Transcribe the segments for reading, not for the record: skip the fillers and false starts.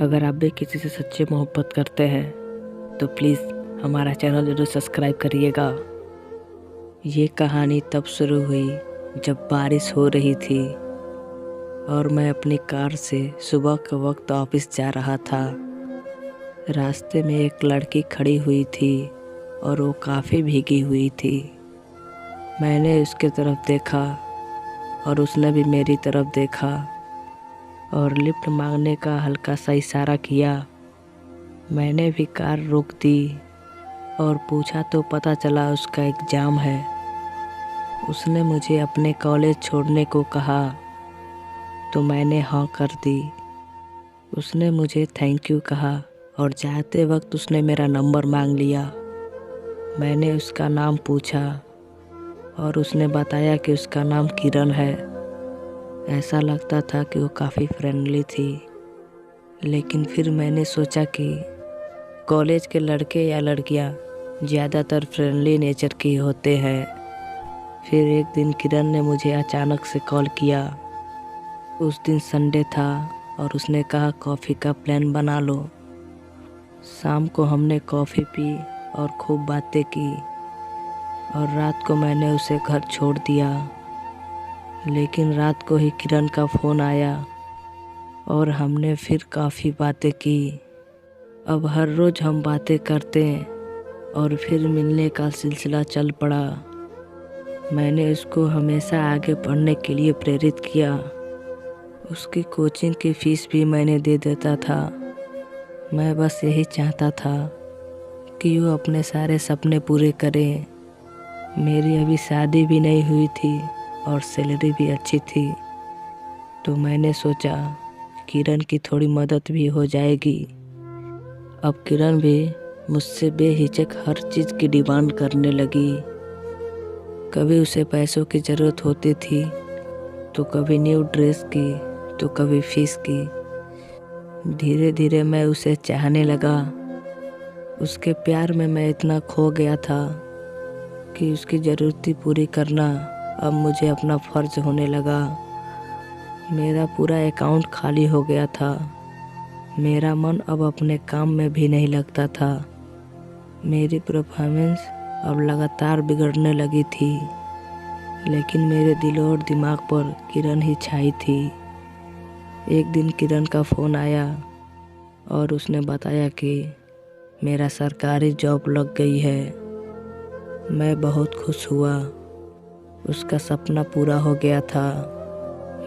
अगर आप भी किसी से सच्ची मोहब्बत करते हैं तो प्लीज़ हमारा चैनल ज़रूर सब्सक्राइब करिएगा। ये कहानी तब शुरू हुई जब बारिश हो रही थी और मैं अपनी कार से सुबह के वक्त ऑफिस जा रहा था। रास्ते में एक लड़की खड़ी हुई थी और वो काफ़ी भीगी हुई थी। मैंने उसके तरफ देखा और उसने भी मेरी तरफ देखा और लिफ्ट मांगने का हल्का सा इशारा किया। मैंने भी कार रोक दी और पूछा तो पता चला उसका एग्ज़ाम है। उसने मुझे अपने कॉलेज छोड़ने को कहा तो मैंने हाँ कर दी। उसने मुझे थैंक यू कहा और जाते वक्त उसने मेरा नंबर मांग लिया। मैंने उसका नाम पूछा और उसने बताया कि उसका नाम किरण है। ऐसा लगता था कि वो काफ़ी फ्रेंडली थी, लेकिन फिर मैंने सोचा कि कॉलेज के लड़के या लड़कियां ज़्यादातर फ्रेंडली नेचर के होते हैं। फिर एक दिन किरण ने मुझे अचानक से कॉल किया। उस दिन संडे था और उसने कहा कॉफ़ी का प्लान बना लो। शाम को हमने कॉफ़ी पी और खूब बातें की और रात को मैंने उसे घर छोड़ दिया। लेकिन रात को ही किरण का फ़ोन आया और हमने फिर काफ़ी बातें की। अब हर रोज़ हम बातें करते और फिर मिलने का सिलसिला चल पड़ा। मैंने उसको हमेशा आगे पढ़ने के लिए प्रेरित किया। उसकी कोचिंग की फ़ीस भी मैंने दे देता था। मैं बस यही चाहता था कि वो अपने सारे सपने पूरे करे। मेरी अभी शादी भी नहीं हुई थी और सैलरी भी अच्छी थी, तो मैंने सोचा किरण की थोड़ी मदद भी हो जाएगी। अब किरण भी मुझसे बेहिचक हर चीज़ की डिमांड करने लगी। कभी उसे पैसों की ज़रूरत होती थी तो कभी न्यू ड्रेस की तो कभी फीस की। धीरे धीरे मैं उसे चाहने लगा। उसके प्यार में मैं इतना खो गया था कि उसकी ज़रूरतें पूरी करना अब मुझे अपना फ़र्ज होने लगा। मेरा पूरा अकाउंट खाली हो गया था। मेरा मन अब अपने काम में भी नहीं लगता था। मेरी परफॉर्मेंस अब लगातार बिगड़ने लगी थी, लेकिन मेरे दिल और दिमाग पर किरण ही छाई थी। एक दिन किरण का फ़ोन आया और उसने बताया कि मेरा सरकारी जॉब लग गई है। मैं बहुत खुश हुआ। उसका सपना पूरा हो गया था।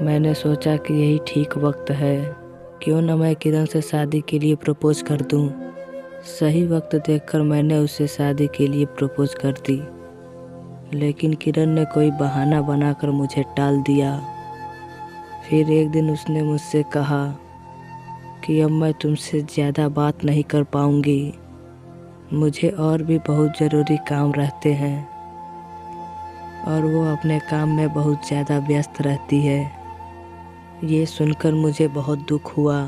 मैंने सोचा कि यही ठीक वक्त है, क्यों न मैं किरण से शादी के लिए प्रपोज़ कर दूं। सही वक्त देखकर मैंने उसे शादी के लिए प्रपोज़ कर दी, लेकिन किरण ने कोई बहाना बनाकर मुझे टाल दिया। फिर एक दिन उसने मुझसे कहा कि अब मैं तुमसे ज़्यादा बात नहीं कर पाऊंगी, मुझे और भी बहुत ज़रूरी काम रहते हैं। और वो अपने काम में बहुत ज़्यादा व्यस्त रहती है। ये सुनकर मुझे बहुत दुख हुआ।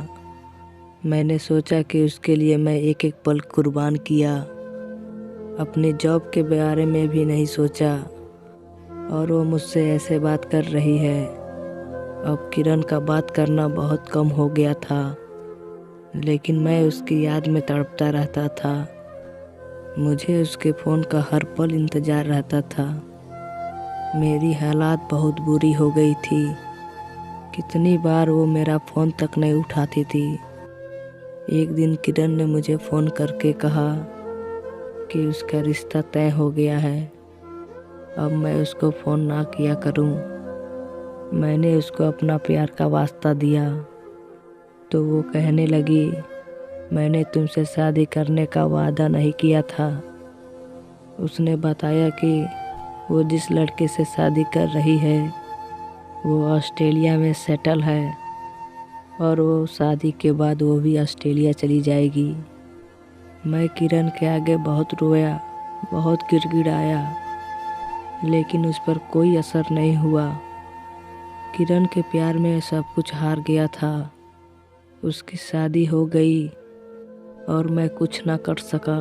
मैंने सोचा कि उसके लिए मैं एक एक पल कुर्बान किया। अपनी जॉब के बारे में भी नहीं सोचा और वो मुझसे ऐसे बात कर रही है। अब किरण का बात करना बहुत कम हो गया था, लेकिन मैं उसकी याद में तड़पता रहता था। मुझे उसके फ़ोन का हर पल इंतज़ार रहता था। मेरी हालात बहुत बुरी हो गई थी। कितनी बार वो मेरा फ़ोन तक नहीं उठाती थी। एक दिन किरण ने मुझे फ़ोन करके कहा कि उसका रिश्ता तय हो गया है। अब मैं उसको फ़ोन ना किया करूं। मैंने उसको अपना प्यार का वास्ता दिया तो वो कहने लगी, मैंने तुमसे शादी करने का वादा नहीं किया था। उसने बताया कि वो जिस लड़के से शादी कर रही है वो ऑस्ट्रेलिया में सेटल है और वो शादी के बाद वो भी ऑस्ट्रेलिया चली जाएगी। मैं किरण के आगे बहुत रोया, बहुत गिड़गिड़ाया, लेकिन उस पर कोई असर नहीं हुआ। किरण के प्यार में सब कुछ हार गया था। उसकी शादी हो गई और मैं कुछ ना कर सका।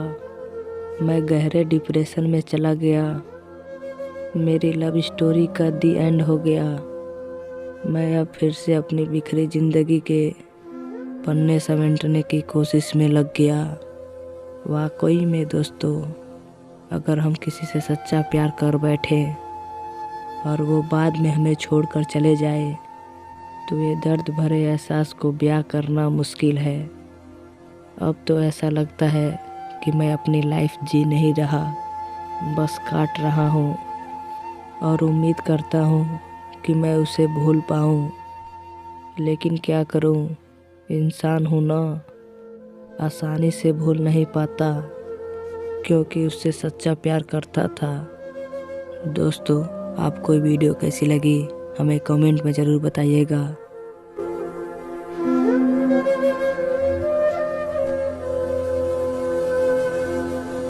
मैं गहरे डिप्रेशन में चला गया। मेरी लव स्टोरी का दी एंड हो गया। मैं अब फिर से अपनी बिखरी ज़िंदगी के पन्ने समेटने की कोशिश में लग गया। वाकई में दोस्तों, अगर हम किसी से सच्चा प्यार कर बैठे और वो बाद में हमें छोड़कर चले जाए तो ये दर्द भरे एहसास को बयां करना मुश्किल है। अब तो ऐसा लगता है कि मैं अपनी लाइफ जी नहीं रहा, बस काट रहा हूँ और उम्मीद करता हूँ कि मैं उसे भूल पाऊँ। लेकिन क्या करूँ, इंसान हूँ ना, आसानी से भूल नहीं पाता क्योंकि उससे सच्चा प्यार करता था। दोस्तों, आपको वीडियो कैसी लगी हमें कमेंट में ज़रूर बताइएगा।